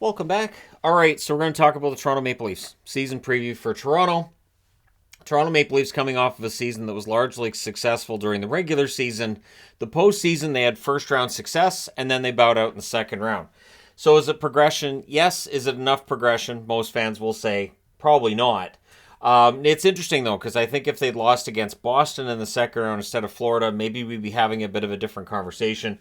Welcome back. All right, so we're going to talk about the Toronto Maple Leafs season preview for Toronto. Toronto Maple Leafs coming off of a season that was largely successful during the regular season. The postseason, they had first round success, and then they bowed out in the second round. So is it progression? Yes. Is it enough progression? Most fans will say probably not. It's interesting, though, because I think if they'd lost against Boston in the second round instead of Florida, maybe we'd be having a bit of a different conversation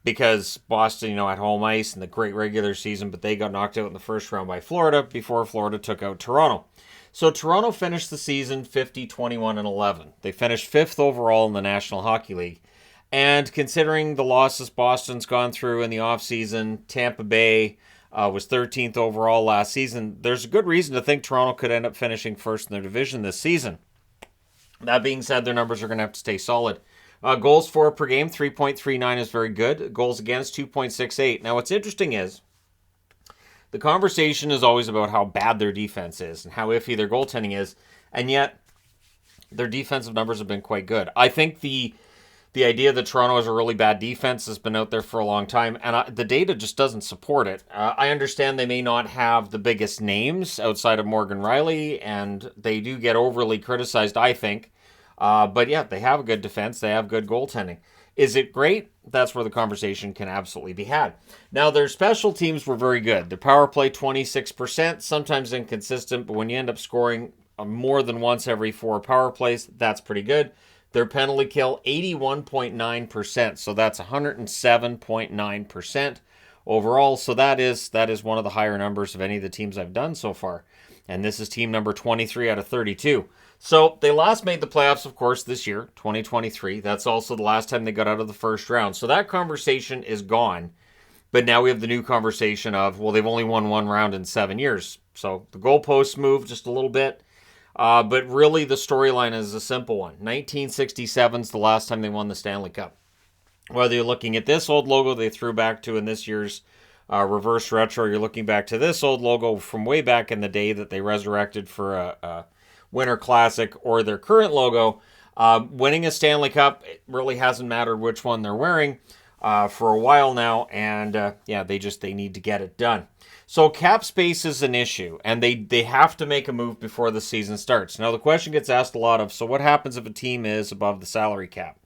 because Boston, had home ice and the great regular season, but they got knocked out in the first round by Florida before Florida took out Toronto. So Toronto finished the season 50, 21, and 11. They finished fifth overall in the National Hockey League. And considering the losses Boston's gone through in the offseason, Tampa Bay was 13th overall last season, there's a good reason to think Toronto could end up finishing first in their division this season. That being said, their numbers are going to have to stay solid. Goals for per game, 3.39 is very good. Goals against, 2.68. Now, what's interesting is the conversation is always about how bad their defense is and how iffy their goaltending is, and yet their defensive numbers have been quite good. I think the idea that Toronto has a really bad defense has been out there for a long time, and the data just doesn't support it. I understand they may not have the biggest names outside of Morgan Riley, and they do get overly criticized, I think. But yeah, they have a good defense. They have good goaltending. Is it great? That's where the conversation can absolutely be had. Now, their special teams were very good. Their power play, 26%, sometimes inconsistent, but when you end up scoring more than once every four power plays, that's pretty good. Their penalty kill, 81.9%, so that's 107.9% overall. So that is one of the higher numbers of any of the teams I've done so far. And this is team number 23 out of 32. So they last made the playoffs, of course, this year, 2023. That's also the last time they got out of the first round. So that conversation is gone. But now we have the new conversation of, well, they've only won one round in 7 years. So the goalposts moved just a little bit. But really, the storyline is a simple one. 1967 is the last time they won the Stanley Cup. Whether you're looking at this old logo they threw back to in this year's reverse retro, you're looking back to this old logo from way back in the day that they resurrected for a Winter Classic, or their current logo, winning a Stanley Cup, it really hasn't mattered which one they're wearing for a while now, and they need to get it done. So cap space is an issue, and they have to make a move before the season starts. Now, the question gets asked a lot of, so what happens if a team is above the salary cap?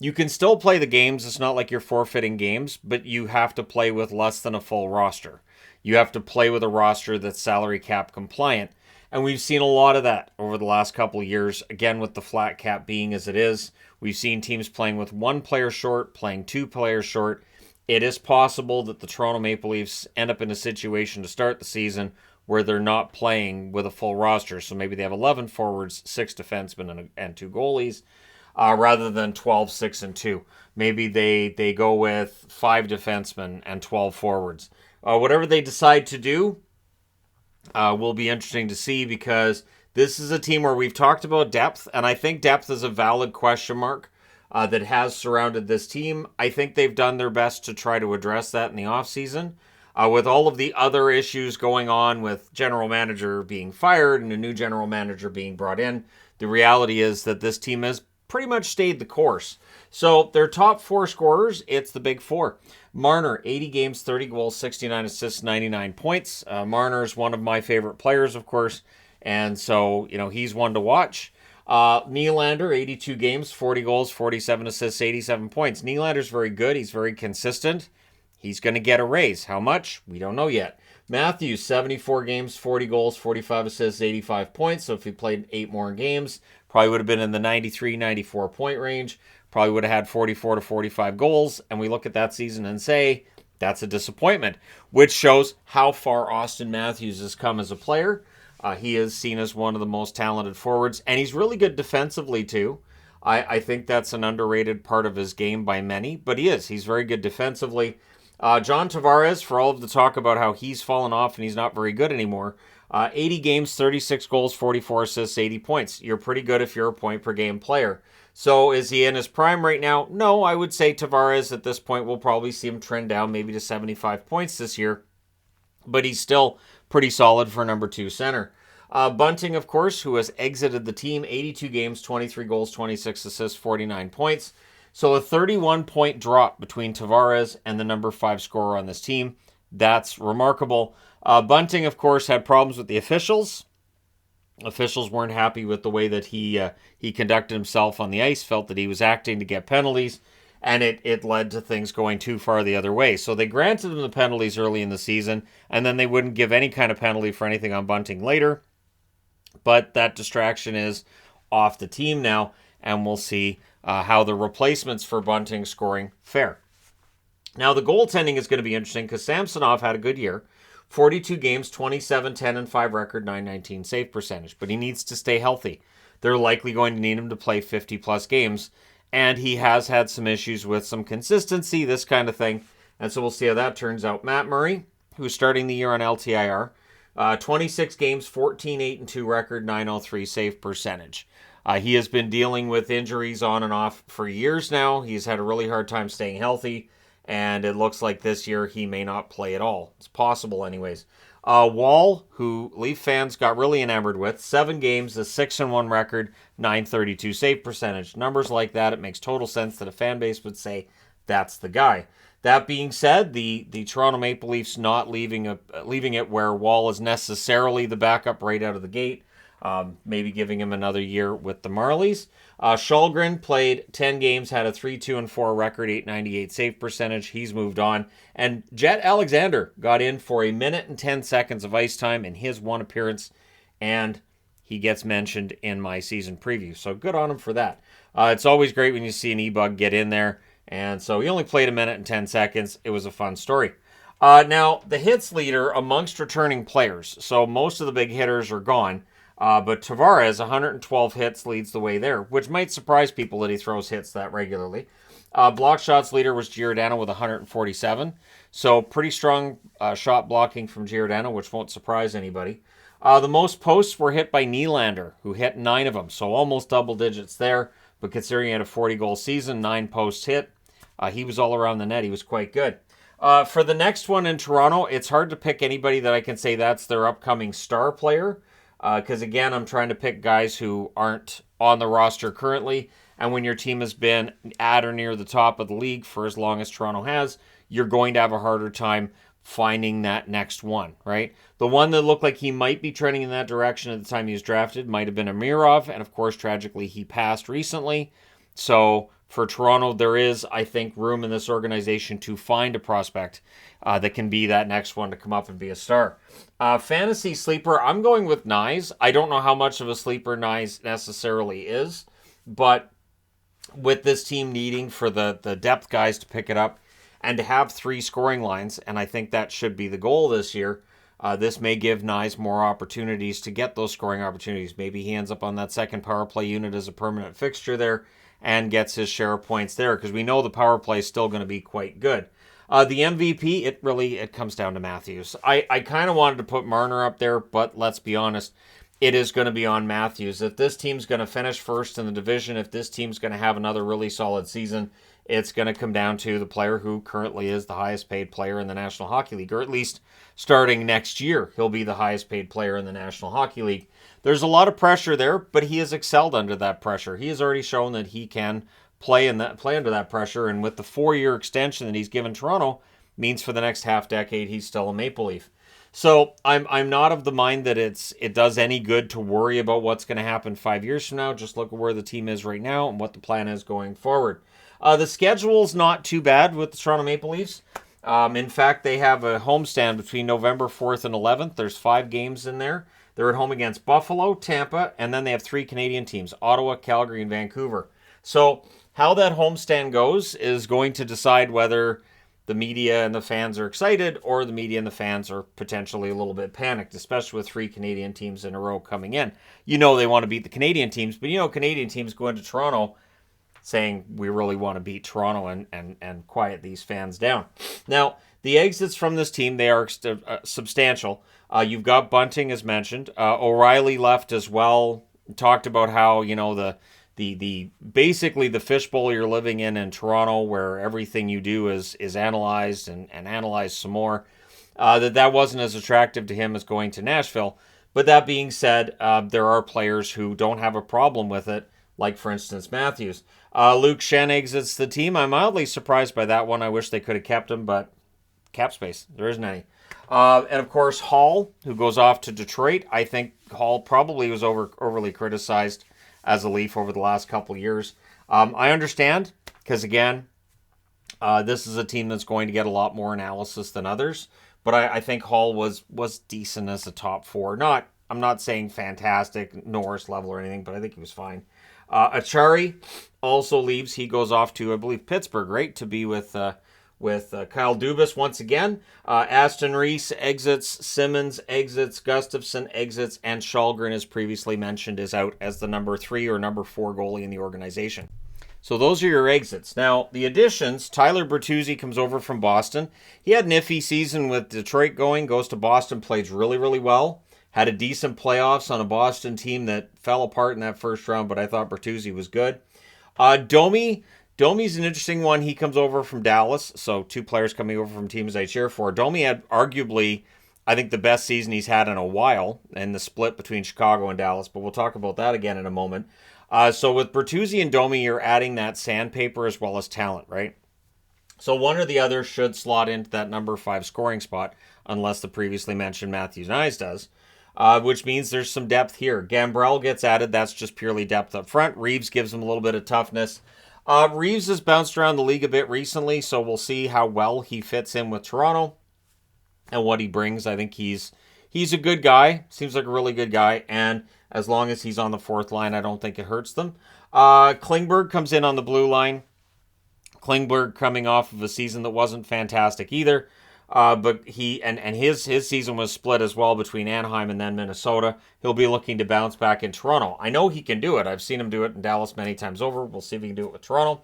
You can still play the games. It's not like you're forfeiting games, but you have to play with less than a full roster. You have to play with a roster that's salary cap compliant. And we've seen a lot of that over the last couple of years. Again, with the flat cap being as it is, we've seen teams playing with one player short, playing two players short. It is possible that the Toronto Maple Leafs end up in a situation to start the season where they're not playing with a full roster. So maybe they have 11 forwards, 6 defensemen, and 2 goalies, rather than 12, 6, and 2. Maybe they go with 5 defensemen and 12 forwards. Whatever they decide to do, will be interesting to see, because this is a team where we've talked about depth, and I think depth is a valid question mark that has surrounded this team. I think they've done their best to try to address that in the offseason. With all of the other issues going on with general manager being fired and a new general manager being brought in, the reality is that this team has pretty much stayed the course. So their top 4 scorers, it's the big 4. Marner, 80 games, 30 goals, 69 assists, 99 points. Marner is one of my favorite players, of course, and so, he's one to watch. Nylander, 82 games, 40 goals, 47 assists, 87 points. Nylander's very good. He's very consistent. He's going to get a raise. How much? We don't know yet. Matthews, 74 games, 40 goals, 45 assists, 85 points. So if he played 8 more games, probably would have been in the 93, 94 point range. Probably would have had 44 to 45 goals. And we look at that season and say, that's a disappointment, which shows how far Auston Matthews has come as a player. He is seen as one of the most talented forwards, and he's really good defensively too. I think that's an underrated part of his game by many, but he is. He's very good defensively. John Tavares, for all of the talk about how he's fallen off and he's not very good anymore, 80 games, 36 goals, 44 assists, 80 points. You're pretty good if you're a point-per-game player. So is he in his prime right now? No, I would say Tavares at this point, we'll probably see him trend down maybe to 75 points this year, but he's still pretty solid for number 2 center. Bunting, of course, who has exited the team, 82 games, 23 goals, 26 assists, 49 points. So a 31-point drop between Tavares and the number 5 scorer on this team. That's remarkable. Bunting, of course, had problems with the officials. Officials weren't happy with the way that he conducted himself on the ice, felt that he was acting to get penalties, and it led to things going too far the other way. So they granted him the penalties early in the season, and then they wouldn't give any kind of penalty for anything on Bunting later. But that distraction is off the team now, and we'll see how the replacements for Bunting scoring fare. Now, the goaltending is going to be interesting because Samsonov had a good year. 42 games, 27, 10, and 5 record, 919 save percentage. But he needs to stay healthy. They're likely going to need him to play 50-plus games. And he has had some issues with some consistency, this kind of thing. And so we'll see how that turns out. Matt Murray, who's starting the year on LTIR, 26 games, 14, 8, and 2 record, 903 save percentage. He has been dealing with injuries on and off for years now. He's had a really hard time staying healthy. And it looks like this year he may not play at all. It's possible anyways. Wall, who Leaf fans got really enamored with, 7 games, a 6-1 record, 932 save percentage. Numbers like that, it makes total sense that a fan base would say that's the guy. That being said, the Toronto Maple Leafs not leaving it where Wall is necessarily the backup right out of the gate. Maybe giving him another year with the Marlies. Shalgren played 10 games, had a 3-2-4 record, 898 save percentage. He's moved on. And Jet Alexander got in for a minute and 10 seconds of ice time in his one appearance, and he gets mentioned in my season preview. So good on him for that. It's always great when you see an E-Bug get in there. And so he only played a minute and 10 seconds. It was a fun story. Now, the hits leader amongst returning players. So most of the big hitters are gone. But Tavares, 112 hits, leads the way there, which might surprise people that he throws hits that regularly. Block shots leader was Giordano with 147. So pretty strong shot blocking from Giordano, which won't surprise anybody. The most posts were hit by Nylander, who hit 9 of them. So almost double digits there. But considering he had a 40-goal season, 9 posts hit, he was all around the net. He was quite good. For the next one in Toronto, it's hard to pick anybody that I can say that's their upcoming star player. Because, again, I'm trying to pick guys who aren't on the roster currently. And when your team has been at or near the top of the league for as long as Toronto has, you're going to have a harder time finding that next one, right? The one that looked like he might be trending in that direction at the time he was drafted might have been Amirov. And, of course, tragically, he passed recently. So for Toronto, there is, I think, room in this organization to find a prospect that can be that next one to come up and be a star. Fantasy sleeper, I'm going with Nyes. I don't know how much of a sleeper Nyes necessarily is, but with this team needing for the depth guys to pick it up and to have 3 scoring lines, and I think that should be the goal this year, this may give Nyes more opportunities to get those scoring opportunities. Maybe he ends up on that second power play unit as a permanent fixture there and gets his share of points there, because we know the power play is still going to be quite good. The MVP, it comes down to Matthews. I kind of wanted to put Marner up there, but let's be honest, it is going to be on Matthews. If this team's going to finish first in the division, if this team's going to have another really solid season, it's going to come down to the player who currently is the highest paid player in the National Hockey League, or at least starting next year, he'll be the highest paid player in the National Hockey League. There's a lot of pressure there, but he has excelled under that pressure. He has already shown that he can play under that pressure, and with the 4-year extension that he's given Toronto, means for the next half decade he's still a Maple Leaf. So I'm not of the mind that it does any good to worry about what's going to happen 5 years from now. Just look at where the team is right now and what the plan is going forward. The schedule's not too bad with the Toronto Maple Leafs. In fact, they have a homestand between November 4th and 11th. There's 5 games in there. They're at home against Buffalo, Tampa, and then they have 3 Canadian teams, Ottawa, Calgary, and Vancouver. So how that homestand goes is going to decide whether the media and the fans are excited or the media and the fans are potentially a little bit panicked, especially with 3 Canadian teams in a row coming in. You know they want to beat the Canadian teams, but you know Canadian teams go into Toronto saying we really want to beat Toronto and quiet these fans down. Now, the exits from this team, they are substantial. You've got Bunting, as mentioned. O'Reilly left as well. Talked about how, you know, the basically the fishbowl you're living in Toronto, where everything you do is analyzed and analyzed some more, that wasn't as attractive to him as going to Nashville. But that being said, there are players who don't have a problem with it, like, for instance, Matthews. Luke Schenn exits the team. I'm mildly surprised by that one. I wish they could have kept him, but cap space. There isn't any. And of course, Hall, who goes off to Detroit. I think Hall probably was overly criticized as a Leaf over the last couple of years. I understand, because again, this is a team that's going to get a lot more analysis than others. But I think Hall was decent as a top four. I'm not saying fantastic, Norris level or anything, but I think he was fine. Achari also leaves. He goes off to, I believe, Pittsburgh, right, to be with Kyle Dubas once again. Aston Reese exits, Simmons exits, Gustafsson exits, and Shalgren, as previously mentioned, is out as the number 3 or number 4 goalie in the organization. So those are your exits. Now, the additions, Tyler Bertuzzi comes over from Boston. He had an iffy season with Detroit going, goes to Boston, plays really, really well. Had a decent playoffs on a Boston team that fell apart in that first round, but I thought Bertuzzi was good. Domi's an interesting one. He comes over from Dallas, so 2 players coming over from teams I cheer for. Domi had arguably, I think, the best season he's had in a while in the split between Chicago and Dallas, but we'll talk about that again in a moment. So with Bertuzzi and Domi, you're adding that sandpaper as well as talent, right? So one or the other should slot into that number 5 scoring spot, unless the previously mentioned Matthews Nyes does, which means there's some depth here. Gambrell gets added. That's just purely depth up front. Reeves gives him a little bit of toughness. Reeves has bounced around the league a bit recently, so we'll see how well he fits in with Toronto and what he brings. I think he's a good guy. Seems like a really good guy, and as long as he's on the 4th line, I don't think it hurts them. Klingberg comes in on the blue line. Klingberg coming off of a season that wasn't fantastic either. But his season was split as well between Anaheim and then Minnesota. He'll be looking to bounce back in Toronto. I know he can do it. I've seen him do it in Dallas many times over. We'll see if he can do it with Toronto.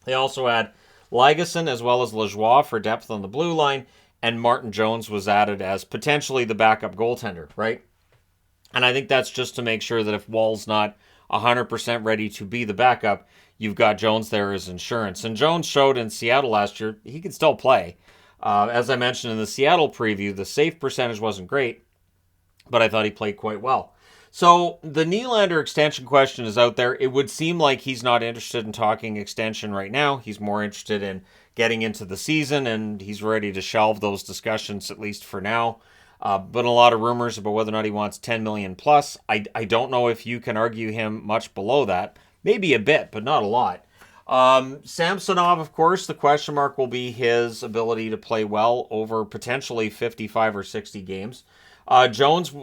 They also had Ligason as well as Lajoie for depth on the blue line, and Martin Jones was added as potentially the backup goaltender, right? And I think that's just to make sure that if Wall's not 100% ready to be the backup, you've got Jones there as insurance. And Jones showed in Seattle last year he can still play. As I mentioned in the Seattle preview, the save percentage wasn't great, but I thought he played quite well. So the Nylander extension question is out there. It would seem like he's not interested in talking extension right now. He's more interested in getting into the season, and he's ready to shelve those discussions, at least for now. But a lot of rumors about whether or not he wants $10 million plus. I don't know if you can argue him much below that. Maybe a bit, but not a lot. Samsonov, of course, the question mark will be his ability to play well over potentially 55 or 60 games. Jones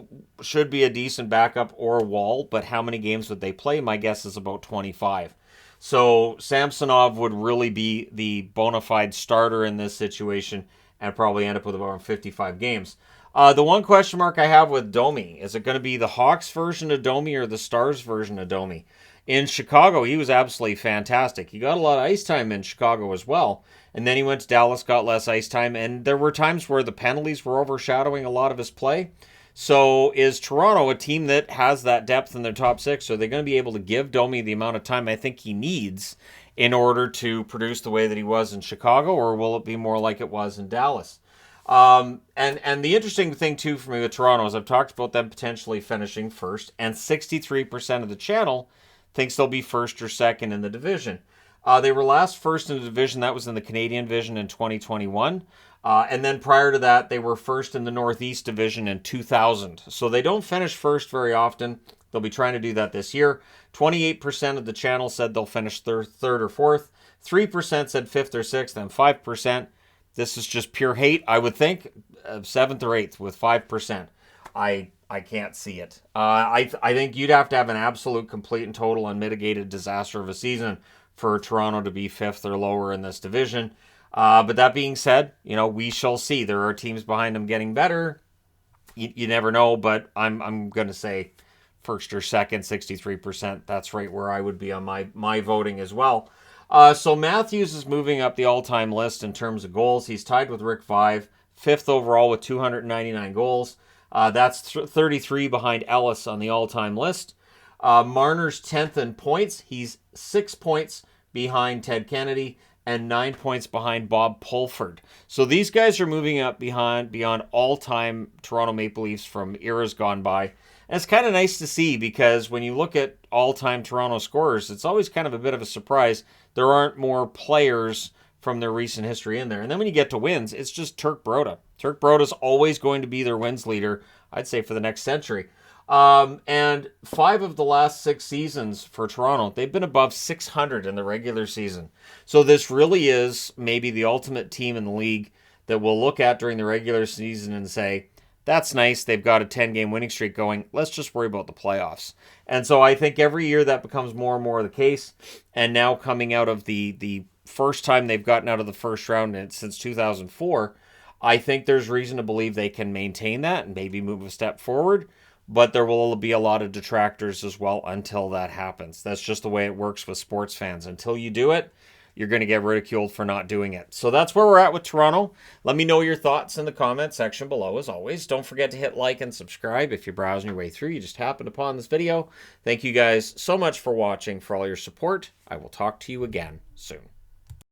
should be a decent backup or Wall, but how many games would they play? My guess is about 25. So Samsonov would really be the bona fide starter in this situation and probably end up with about 55 games. The one question mark I have with Domi, is it going to be the Hawks version of Domi or the Stars version of Domi? In Chicago, he was absolutely fantastic. He got a lot of ice time in Chicago as well. And then he went to Dallas, got less ice time. And there were times where the penalties were overshadowing a lot of his play. So is Toronto a team that has that depth in their top 6? Are they going to be able to give Domi the amount of time I think he needs in order to produce the way that he was in Chicago? Or will it be more like it was in Dallas? And the interesting thing, too, for me with Toronto is I've talked about them potentially finishing first. And 63% of the channel thinks they'll be first or second in the division. They were last first in the division. That was in the Canadian division in 2021. And then prior to that, they were first in the Northeast division in 2000. So they don't finish first very often. They'll be trying to do that this year. 28% of the channel said they'll finish third or fourth. 3% said fifth or sixth, and 5%. This is just pure hate, I would think. 7th or 8th with 5%. I can't see it. I think you'd have to have an absolute, complete, and total unmitigated disaster of a season for Toronto to be 5th or lower in this division. But that being said, we shall see. There are teams behind them getting better. You never know, but I'm going to say first or second, 63%. That's right where I would be on my voting as well. So Matthews is moving up the all-time list in terms of goals. He's tied with Rick Vaive, 5th overall with 299 goals. That's 33 behind Ellis on the all-time list. Marner's 10th in points. He's 6 points behind Ted Kennedy and 9 points behind Bob Pulford. So these guys are moving up beyond all-time Toronto Maple Leafs from eras gone by. And it's kind of nice to see because when you look at all-time Toronto scorers, it's always kind of a bit of a surprise. There aren't more players from their recent history in there. And then when you get to wins, it's just Turk Broda. Turk Broda's always going to be their wins leader, I'd say, for the next century. And 5 of the last 6 seasons for Toronto, they've been above 600 in the regular season. So this really is maybe the ultimate team in the league that we'll look at during the regular season and say, that's nice, they've got a 10-game winning streak going. Let's just worry about the playoffs. And so I think every year that becomes more and more the case. And now coming out of the first time they've gotten out of the first round since 2004, I think there's reason to believe they can maintain that and maybe move a step forward. But there will be a lot of detractors as well until that happens. That's just the way it works with sports fans. Until you do it, you're going to get ridiculed for not doing it. So that's where we're at with Toronto. Let me know your thoughts in the comment section below, as always. Don't forget to hit like and subscribe if you're browsing your way through. You just happened upon this video. Thank you guys so much for watching, for all your support. I will talk to you again soon.